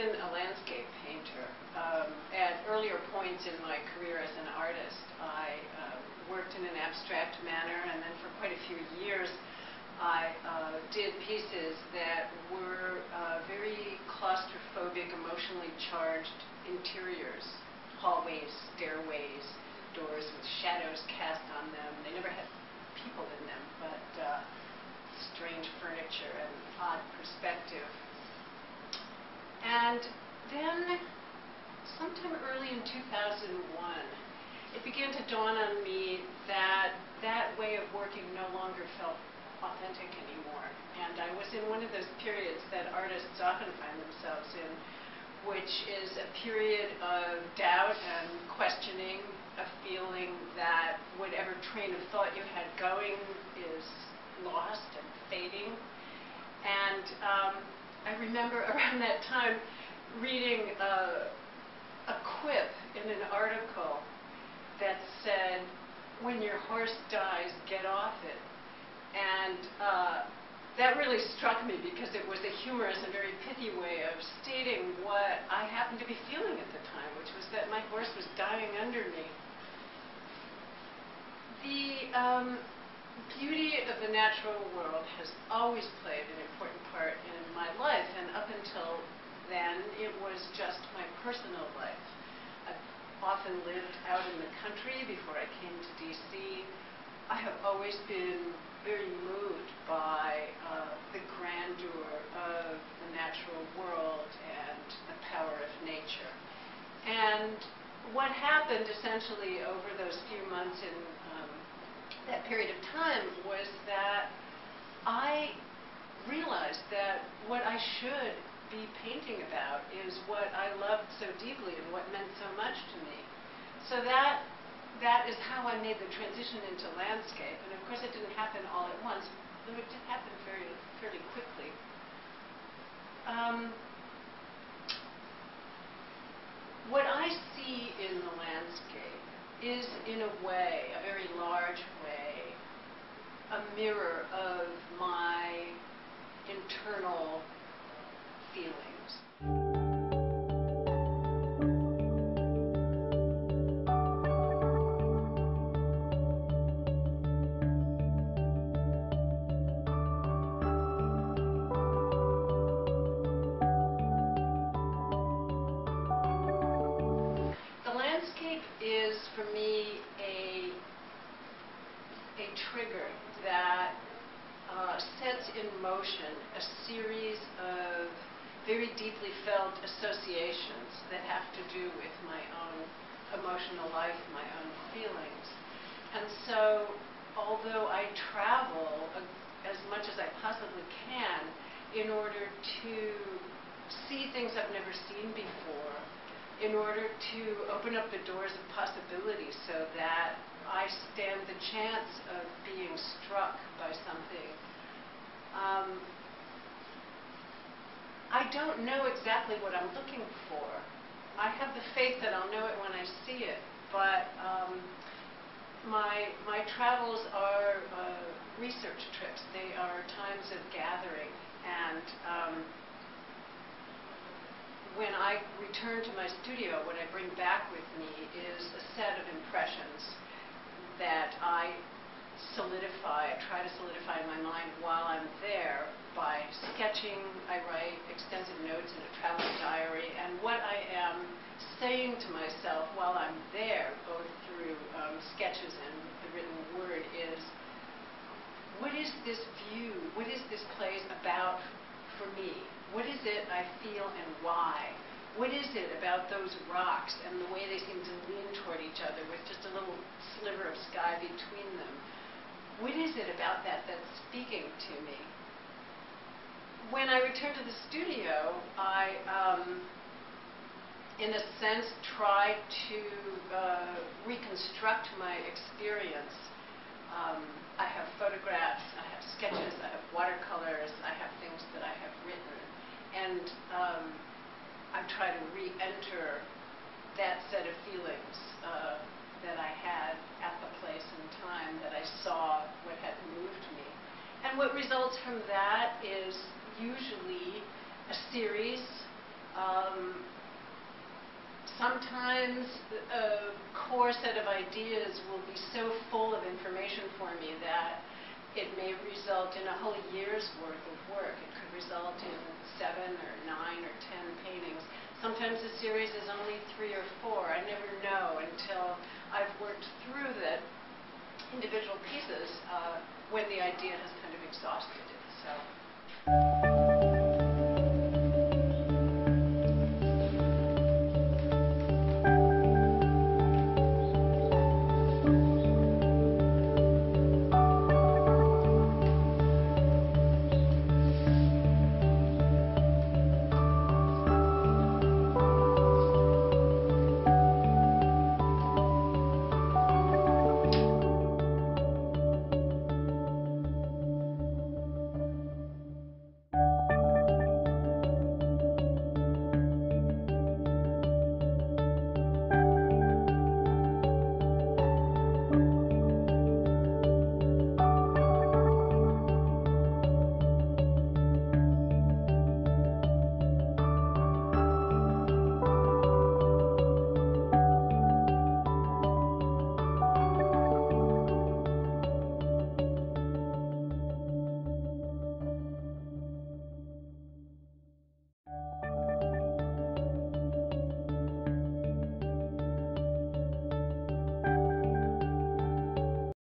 been a landscape painter. At earlier points in my career as an artist, I worked in an abstract manner, and then for quite a few years I did pieces that were very claustrophobic, emotionally charged interiors, hallways, stairways, doors with shadows cast on them. They never had people in them, but strange furniture and odd perspective. And then, sometime early in 2001, it began to dawn on me that that way of working no longer felt authentic anymore. And I was in one of those periods that artists often find themselves in, which is a period of doubt and questioning, a feeling that whatever train of thought you had going is lost and fading. And I remember around that time reading a quip in an article that said, "When your horse dies, get off it." And that really struck me because it was a humorous and very pithy way of stating what I happened to be feeling at the time, which was that my horse was dying under me. The beauty of the natural world has always played an important part in my life, and up until then, it was just my personal life. I've often lived out in the country before I came to D.C. I have always been very moved by the grandeur of the natural world and the power of nature. And what happened essentially over those few months in that period of time was that I realized that what I should be painting about is what I loved so deeply and what meant so much to me. So that is how I made the transition into landscape. And of course it didn't happen all at once, but it did happen fairly quickly. What I see in the landscape is, in a way, a very large way, a mirror of my internal feelings. The landscape is, for me, a trigger that sets in motion a series of very deeply felt associations that have to do with my own emotional life, my own feelings. And so, although I travel as much as I possibly can in order to see things I've never seen before, in order to open up the doors of possibility so that I stand the chance of being struck by something. I don't know exactly what I'm looking for. I have the faith that I'll know it when I see it, but my travels are research trips. They are times of gathering, and when I return to my studio, what I bring back with me is a set of impressions that I try to solidify in my mind while I'm there by sketching. I write extensive notes in a travel diary, and what I am saying to myself while I'm there, both through sketches and the written word, is, what is this view, what is this place about for me? What is it I feel and why? What is it about those rocks and the way they seem to lean toward each other with just a little sliver of sky between them? What is it about that that's speaking to me? When I return to the studio, I, in a sense, try to reconstruct my experience. I have photographs, I have sketches, I have watercolors, I have things that I have written. And I try to re-enter that set of feelings that I had at the place and time that I saw what had moved me. And what results from that is usually a series Sometimes a core set of ideas will be so full of information for me that it may result in a whole year's worth of work. It could result in 7 or 9 or 10 paintings. Sometimes the series is only 3 or 4. I never know until I've worked through the individual pieces when the idea has kind of exhausted it. So.